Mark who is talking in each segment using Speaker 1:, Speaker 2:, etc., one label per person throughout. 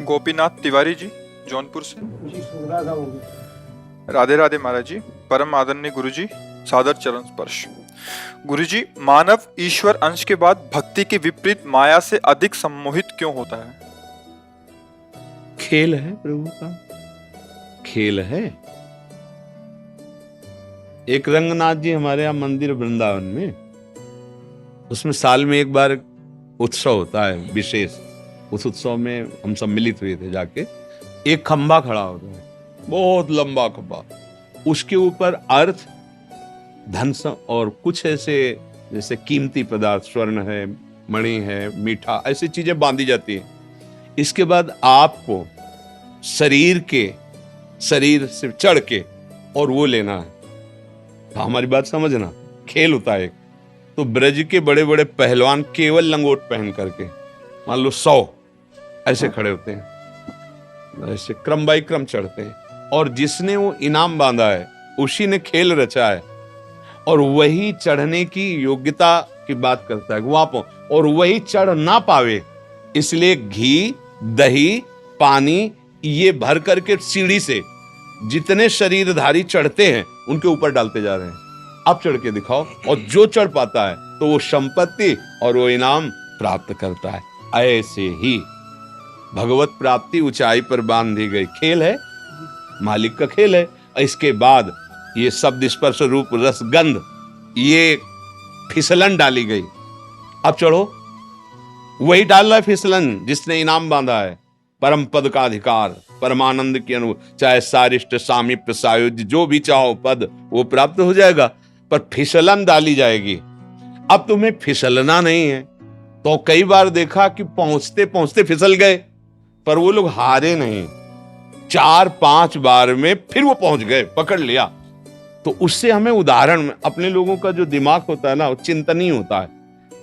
Speaker 1: गोपीनाथ तिवारी जी जौनपुर से।
Speaker 2: जी सुविधा का होगी।
Speaker 1: राधे राधे महाराज जी। परम आदरणीय गुरु जी, सादर चरण स्पर्श। गुरु जी, मानव ईश्वर अंश के बाद भक्ति के विपरीत माया से अधिक सम्मोहित क्यों होता है?
Speaker 3: खेल है प्रभु का, खेल है। एक रंगनाथ जी हमारे यहाँ मंदिर वृंदावन में, उसमें साल में एक बार उत्सव होता है विशेष। उस उत्सव में हम सब मिलित हुए थे जाके। एक खंभा खड़ा होता है, बहुत लंबा खंभा, उसके ऊपर अर्थ, धन और कुछ ऐसे जैसे कीमती पदार्थ, स्वर्ण है, मणि है, मीठा, ऐसी चीजें बांधी जाती है। इसके बाद आपको शरीर से चढ़ के और वो लेना है। तो हमारी बात समझना, खेल होता है। तो ब्रज के बड़े बड़े पहलवान केवल लंगोट पहन करके, मान लो 100 ऐसे खड़े होते हैं, ऐसे क्रम बाई क्रम चढ़ते हैं। और जिसने वो इनाम बांधा है उसी ने खेल रचा है, और वही चढ़ने की योग्यता की बात करता है वहां पर, और वही चढ़ ना पावे इसलिए घी, दही, पानी ये भर करके सीढ़ी से जितने शरीरधारी चढ़ते हैं उनके ऊपर डालते जा रहे हैं। अब चढ़ के दिखाओ, और जो चढ़ पाता है तो वो संपत्ति और वो इनाम प्राप्त करता है। ऐसे ही भगवत प्राप्ति ऊंचाई पर बांधी गई खेल है, मालिक का खेल है। इसके बाद ये शब्द, स्पर्श, रूप, रस, गंध, ये फिसलन डाली गई। अब चढ़ो, वही डाल रहा है फिसलन जिसने इनाम बांधा है। परम पद का अधिकार, परमानंद की अनुभव, चाहे सारिष्ट, सामीप्य, सायुज्य, जो भी चाहो पद वो प्राप्त हो जाएगा, पर फिसलन डाली जाएगी। अब तुम्हें फिसलना नहीं है तो कई बार देखा कि पहुंचते पहुंचते फिसल गए, पर वो लोग हारे नहीं। 4-5 बार में फिर वो पहुंच गए, पकड़ लिया। तो उससे हमें उदाहरण में, अपने लोगों का जो दिमाग होता है ना, वो चिंतनीय होता है।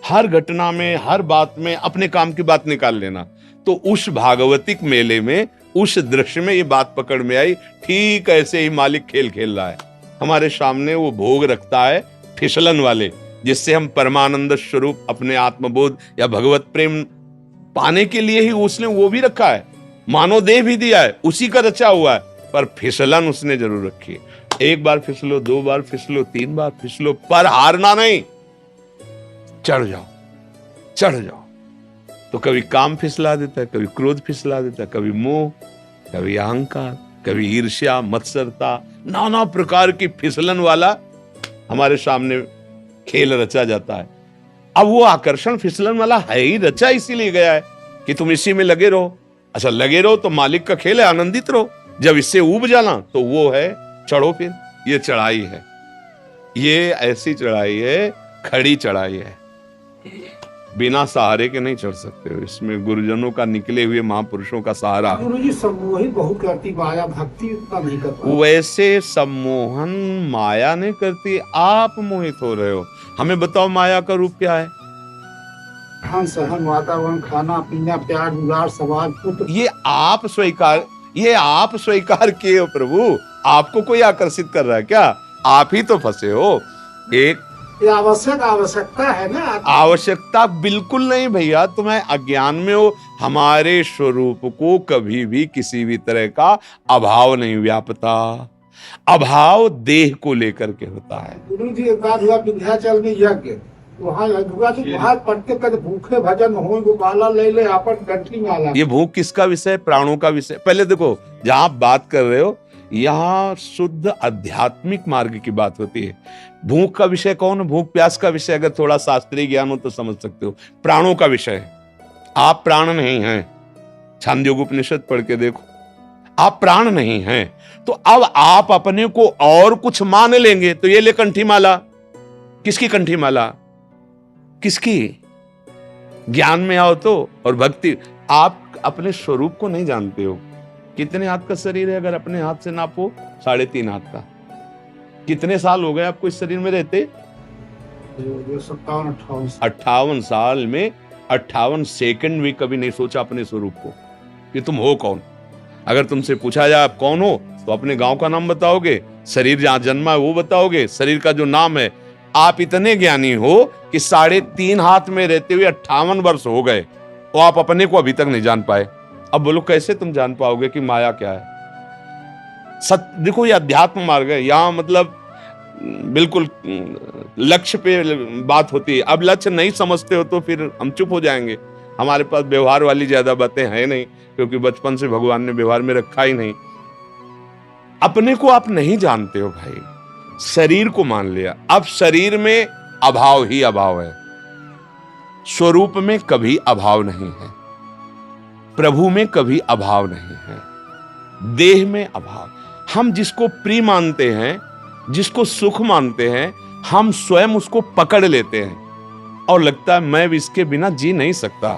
Speaker 3: हर घटना में, हर बात में अपने काम की बात निकाल लेना। तो उस भागवतिक मेले में, उस दृश्य में ये बात पकड़ में आई। ठीक ऐसे ही मालिक खेल खेल रहा है हमारे सामने। वो भोग रखता है फिसलन वाले, जिससे हम परमानंद स्वरूप अपने आत्मबोध या भगवत प्रेम पाने के लिए ही उसने वो भी रखा है। मानव देह भी दिया है, उसी का रचा हुआ है, पर फिसलन उसने जरूर रखी है। 1 बार फिसलो, 2 बार फिसलो, 3 बार फिसलो, पर हारना नहीं। चढ़ जाओ, चढ़ जाओ। तो कभी काम फिसला देता है, कभी क्रोध फिसला देता है, कभी मोह, कभी अहंकार, कभी ईर्ष्या, मत्सरता, नाना प्रकार की फिसलन वाला हमारे सामने खेल रचा जाता है। अब वो आकर्षण फिसलन वाला है ही रचा, इसीलिए गया है कि तुम इसी में लगे रहो। अच्छा लगे रहो तो मालिक का खेल है, आनंदित रहो। जब इससे ऊब जाना तो वो है चढ़ो। फिर ये चढ़ाई है, ये ऐसी चढ़ाई है, खड़ी चढ़ाई है, बिना सहारे के नहीं चढ़ सकते हो। इसमें गुरुजनों का, निकले हुए महापुरुषों का सहारा।
Speaker 2: गुरु जी सम्मोहित बहुत करती माया, भक्ति उतना नहीं करती।
Speaker 3: वैसे सम्मोहन माया नहीं करती, आप मोहित हो रहे हो। हमें बताओ माया का रूप क्या है?
Speaker 2: खान सहन, वातावरण, खाना पीना, प्यार दुलार, समाज, पुत्र।
Speaker 3: ये आप स्वीकार किए हो प्रभु। आपको कोई आकर्षित कर रहा है क्या? आप ही तो फंसे हो। एक
Speaker 2: ये आवश्यकता है ना।
Speaker 3: आवश्यकता बिल्कुल नहीं भैया, तुम्हें अज्ञान में हो। हमारे स्वरूप को कभी भी किसी भी तरह का अभाव नहीं व्यापता। अभाव देह को लेकर के होता है।
Speaker 2: गुरु जी एक बात हुआ विंध्याचल में यज्ञ, वहाँ वहाँ पढ़ते कर भूखे भजन हो, गोपाला ले ले अपन कंठी माला।
Speaker 3: ये भूख किसका विषय? प्राणों का विषय। पहले देखो, जहां आप बात कर रहे हो यहाँ शुद्ध आध्यात्मिक मार्ग की बात होती है। भूख का विषय कौन? भूख प्यास का विषय अगर थोड़ा शास्त्रीय ज्ञान हो तो समझ सकते हो। प्राणों का विषय है। आप प्राण नहीं हैं। छांदोग्य उपनिषद पढ़ के देखो, आप प्राण नहीं हैं। तो अब आप अपने को और कुछ मान लेंगे तो ये ले कंठी माला। किसकी कंठी माला? किसकी? ज्ञान में आओ तो, और भक्ति। आप अपने स्वरूप को नहीं जानते हो। कितने हाथ का शरीर है? अगर अपने हाथ से नापो 3.5 हाथ का। कितने साल हो गए आपको इस शरीर में रहते? 58 साल में 58 सेकंड भी कभी नहीं सोचा अपने स्वरूप को कि तुम हो कौन। अगर तुमसे पूछा जाए आप कौन हो, तो अपने गांव का नाम बताओगे, शरीर जहां जन्मा है वो बताओगे, शरीर का जो नाम है। आप इतने ज्ञानी हो कि 3.5 हाथ में रहते हुए 58 वर्ष हो गए, और आप अपने को अभी तक नहीं जान पाए। अब बोलो कैसे तुम जान पाओगे कि माया क्या है? देखो ये अध्यात्म मार्ग है, यहाँ मतलब बिल्कुल लक्ष्य पे बात होती है। अब लक्ष्य नहीं समझते हो तो फिर हम चुप हो जाएंगे। हमारे पास व्यवहार वाली ज्यादा बातें हैं नहीं, क्योंकि बचपन से भगवान ने व्यवहार में रखा ही नहीं। अपने को आप नहीं जानते हो भाई, शरीर को मान लिया, अब शरीर में अभाव ही अभाव है, स्वरूप में कभी अभाव नहीं है, प्रभु में कभी अभाव नहीं है, देह में अभाव। हम जिसको प्रिय मानते हैं, जिसको सुख मानते हैं, हम स्वयं उसको पकड़ लेते हैं और लगता है मैं इसके बिना जी नहीं सकता।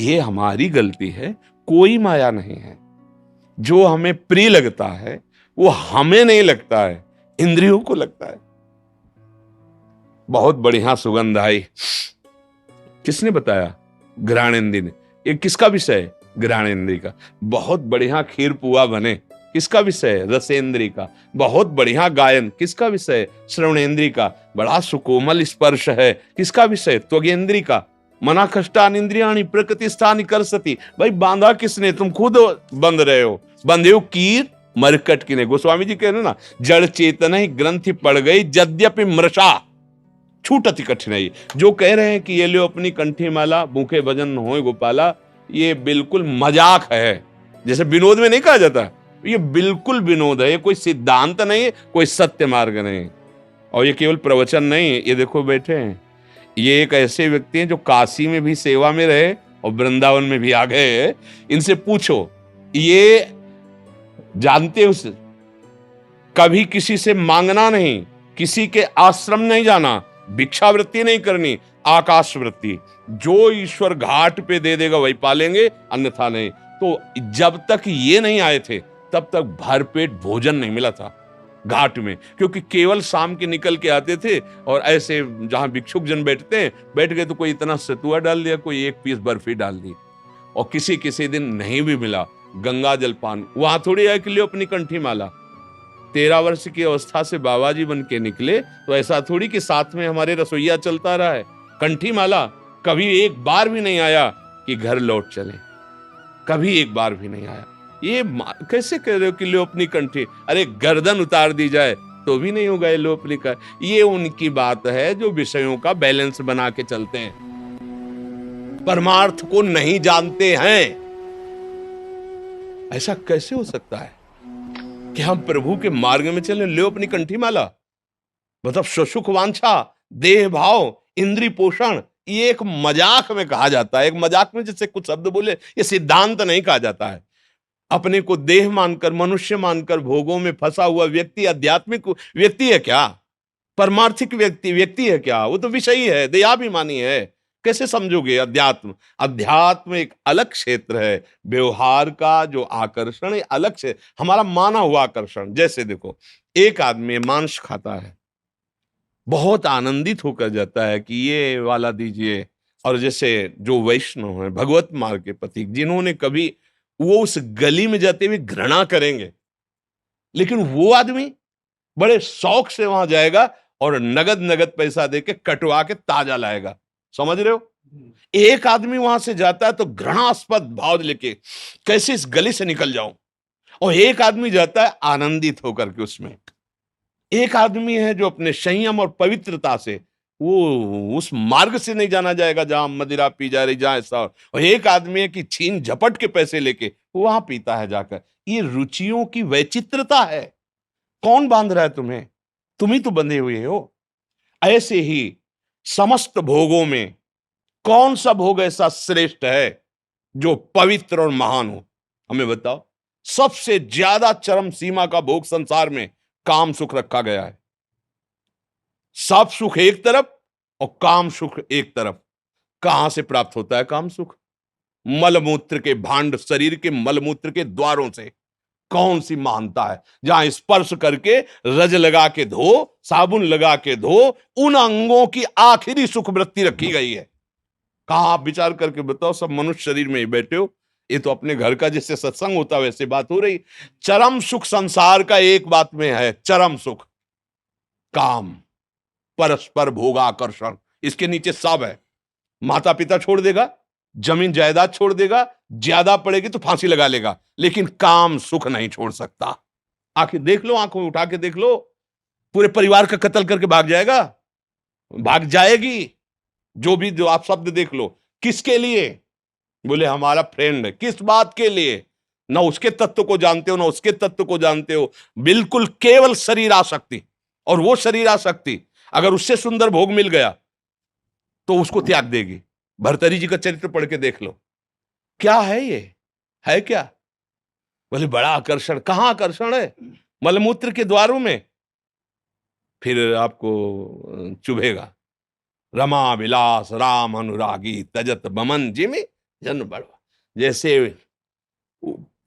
Speaker 3: ये हमारी गलती है, कोई माया नहीं है। जो हमें प्रिय लगता है वो हमें नहीं लगता है, इंद्रियों को लगता है। बहुत बढ़िया सुगंध आई, किसने बताया? घ्राणेन्द्र ने। ये किसका विषय है? घ्राणेन्द्र का। बहुत बढ़िया खीर पुआ बने, किसका विषय है? रसेंद्री का। बहुत बढ़िया गायन, किसका विषय है? श्रवणेन्द्री का। बड़ा सुकोमल स्पर्श है, किसका विषय? त्वगेन्द्री का। मना कष्टान इंद्रियाणि प्रकृति स्थानि करसति। भाई बांधा किसने? तुम खुद बंध रहे हो। बंधे हो कीर मरकट किने। गोस्वामी जी कह रहे ना, जड़ चेतन ही ग्रंथि पड़ गई यद्यपि मृषा छूटति कठिनाई। जो कह रहे हैं कि ये लो अपनी कंठी माला, भूखे भजन होए गोपाला, ये बिल्कुल मजाक है। जैसे विनोद में नहीं कहा जाता, ये बिल्कुल विनोद है। ये कोई सिद्धांत नहीं है, कोई सत्य मार्ग नहीं। और ये केवल प्रवचन नहीं है। ये देखो बैठे हैं, ये एक ऐसे व्यक्ति हैं जो काशी में भी सेवा में रहे और वृंदावन में भी आ गए। इनसे पूछो, ये जानते हो कभी किसी से मांगना नहीं, किसी के आश्रम नहीं जाना, भिक्षावृत्ति नहीं करनी, आकाश वृत्ति। जो ईश्वर घाट पे दे देगा वही पालेंगे, अन्यथा नहीं। तो जब तक ये नहीं आए थे तब तक भरपेट भोजन नहीं मिला था घाट में, क्योंकि केवल शाम के निकल के आते थे और ऐसे जहां भिक्षुक जन बैठते हैं, बैठ गए तो कोई इतना सतुआ डाल दिया, कोई एक पीस बर्फी डाल दी। और किसी दिन नहीं भी मिला, गंगा जल पान। वहां थोड़ी है कि लियो अपनी कंठी माला। 13 वर्ष की अवस्था से बाबा जी बन के निकले, तो ऐसा थोड़ी कि साथ में हमारे रसोईया चलता रहा है। कंठी माला कभी एक बार भी नहीं आया कि घर लौट चले, कभी एक बार भी नहीं आया। ये कैसे कह रहे हो कि लो अपनी कंठी? अरे गर्दन उतार दी जाए तो भी नहीं होगा ये लो अपनी का। ये उनकी बात है जो विषयों का बैलेंस बना के चलते हैं, परमार्थ को नहीं जानते हैं। ऐसा कैसे हो सकता है कि हम प्रभु के मार्ग में चले? लो अपनी कंठी माला, मतलब सुख वांछा, देह भाव, इंद्रिय पोषण, ये एक मजाक में कहा जाता है। एक मजाक में जैसे कुछ शब्द बोले, ये सिद्धांत नहीं कहा जाता है। अपने को देह मानकर, मनुष्य मानकर भोगों में फंसा हुआ व्यक्ति आध्यात्मिक व्यक्ति है क्या? परमार्थिक व्यक्ति है क्या? वो तो विषयी है, देहाभिमानी है। कैसे समझोगे? अध्यात्म अध्यात्म एक अलग क्षेत्र है, व्यवहार का जो आकर्षण है अलग से, हमारा माना हुआ आकर्षण। जैसे देखो, एक आदमी मांस खाता है, बहुत आनंदित होकर जाता है कि ये वाला दीजिए। और जैसे जो वैष्णव है, भगवत मार्ग के प्रतीक, जिन्होंने कभी, वो उस गली में जाते हुए घृणा करेंगे, लेकिन वो आदमी बड़े शौक से वहां जाएगा और नगद पैसा देके कटवा के ताजा लाएगा। समझ रहे हो? एक आदमी वहां से जाता है तो घृणास्पद भाव लेके, कैसे इस गली से निकल जाऊं। और एक आदमी जाता है आनंदित होकर के उसमें। एक आदमी है जो अपने संयम और पवित्रता से, वो उस मार्ग से नहीं जाना जाएगा जहां मदिरा पी जा रही, जहां ऐसा। और एक आदमी है कि छीन झपट के पैसे लेके वहां पीता है जाकर। ये रुचियों की वैचित्रता है। कौन बांध रहा है तुम्हें? तुम ही तो बंधे हुए हो। ऐसे ही समस्त भोगों में कौन सा भोग ऐसा श्रेष्ठ है जो पवित्र और महान हो? हमें बताओ। सबसे ज्यादा चरम सीमा का भोग संसार में काम सुख रखा गया है। सब सुख एक तरफ और काम सुख एक तरफ। कहां से प्राप्त होता है काम सुख? मलमूत्र के भांड, शरीर के मलमूत्र के द्वारों से। कौन सी महानता है जहां स्पर्श करके रज लगा के धो, साबुन लगा के धो, उन अंगों की आखिरी सुख वृत्ति रखी गई है। कहां? आप विचार करके बताओ। सब मनुष्य शरीर में ही बैठे हो, ये तो अपने घर का जैसे सत्संग होता है वैसे बात हो रही। चरम सुख संसार का एक बात में है, चरम सुख काम, परस्पर भोगाकर्षण। इसके नीचे सब है। माता पिता छोड़ देगा, जमीन जायदाद छोड़ देगा, ज्यादा पड़ेगी तो फांसी लगा लेगा, लेकिन काम सुख नहीं छोड़ सकता। आखिर देख लो, आंखों में उठा के देख लो, पूरे परिवार का कत्ल करके भाग जाएगा, भाग जाएगी। जो आप शब्द देख लो, किसके लिए? बोले हमारा फ्रेंड है। किस बात के लिए? ना उसके तत्व को जानते हो, ना उसके तत्व को जानते हो, बिल्कुल केवल शरीर आसक्ति। और वो शरीर आसक्ति अगर उससे सुंदर भोग मिल गया तो उसको त्याग देगी। भर्तरी जी का चरित्र पढ़ के देख लो, क्या है ये, है क्या? बोले बड़ा आकर्षण। कहां आकर्षण है? मलमूत्र के द्वारों में। फिर आपको चुभेगा। रमा विलास राम अनुरागी तजत बमन जिमि जन बड़वा। जैसे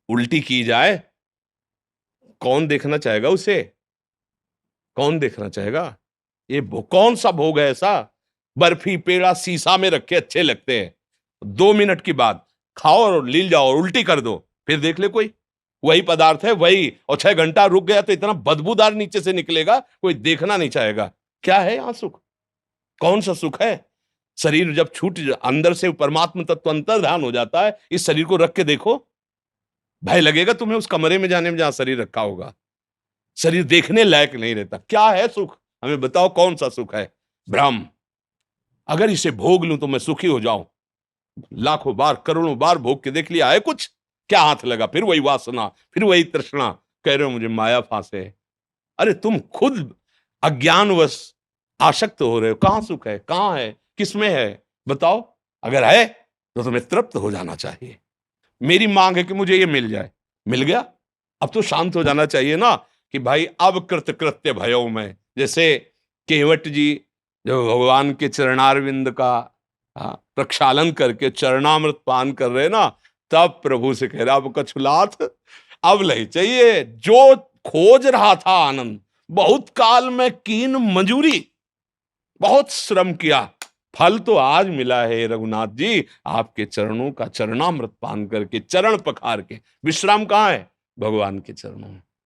Speaker 3: उल्टी की जाए, कौन देखना चाहेगा उसे? कौन देखना चाहेगा? ये कौन सा भोग है ऐसा? बर्फी पेड़ा शीशा में रखे अच्छे लगते हैं, 2 मिनट के बाद खाओ और लील जाओ और उल्टी कर दो, फिर देख ले कोई, वही पदार्थ है वही, और 6 घंटा रुक गया तो इतना बदबूदार नीचे से निकलेगा, कोई देखना नहीं चाहेगा। क्या है यहां सुख? कौन सा सुख है? शरीर जब छूट अंदर से परमात्मा तत्व अंतर्धान हो जाता है, इस शरीर को रख के देखो, भय लगेगा तुम्हें उस कमरे में जाने में जहां शरीर रखा होगा। शरीर देखने लायक नहीं रहता। क्या है सुख? हमें बताओ कौन सा सुख है? भ्रम। अगर इसे भोग लूं तो मैं सुखी हो जाऊं। लाखों बार करोड़ों बार भोग के देख लिया है, कुछ क्या हाथ लगा? फिर वही वासना, फिर वही तृष्णा, कह रहे हो मुझे माया फांसे। अरे तुम खुद अज्ञानवश आसक्त हो रहे हो। कहां सुख है? कहां है? किसमें है? बताओ। अगर है तो तुम्हें तृप्त हो जाना चाहिए। मेरी मांग है कि मुझे ये मिल जाए। मिल गया, अब तो शांत हो जाना चाहिए ना कि भाई अब कृत्य भयो में। जैसे केवट जी जो भगवान के चरणारविंद का प्रक्षालन करके चरणामृत पान कर रहे ना, तब प्रभु से कह रहा अब कछुलाथ अब नहीं चाहिए। जो खोज रहा था आनंद, बहुत काल में कीन मंजूरी, बहुत श्रम किया, फल तो आज मिला है रघुनाथ जी, आपके चरणों का चरणामृत पान करके, चरण पखार के। विश्राम कहां है? भगवान के चरणों में।